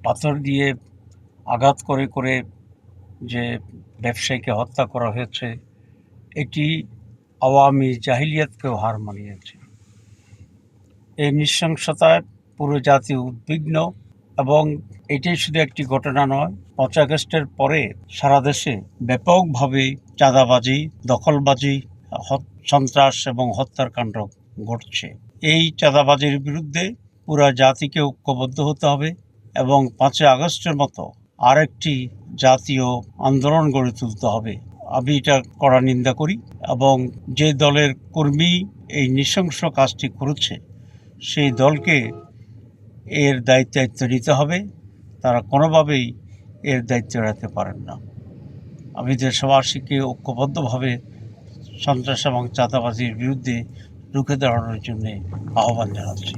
পাথর দিয়ে আঘাত করে করে যে ব্যবসায়ীকে হত্যা করা হয়েছে, এটি আওয়ামী জাহিলিয়াতকেও হার মানিয়েছে। এই নৃশংসতায় পুরো জাতি উদ্বিগ্ন, এবং এটাই শুধু একটি ঘটনা নয়। ৫ই আগস্টের পরে সারা দেশে ব্যাপকভাবে চাঁদাবাজি, দখলবাজি, সন্ত্রাস এবং হত্যার কাণ্ড ঘটছে। এই চাঁদাবাজির বিরুদ্ধে পুরো জাতিকে ঐক্যবদ্ধ হতে হবে এবং ৫ই আগস্টের মতো আরেকটি জাতীয় আন্দোলন গড়ে তুলতে হবে। আমি এটা কড়া নিন্দা করি, এবং যে দলের কর্মী এই নৃশংস কাজটি করেছে সেই দলকে এর দায়িত্ব নিতে হবে। তারা কোনোভাবেই এর দায়িত্ব এড়াতে পারেন না। আমি দেশবাসীকে ঐক্যবদ্ধভাবে সন্ত্রাস এবং চাঁদাবাজির বিরুদ্ধে রুখে দাঁড়ানোর জন্য আহ্বান জানাচ্ছি।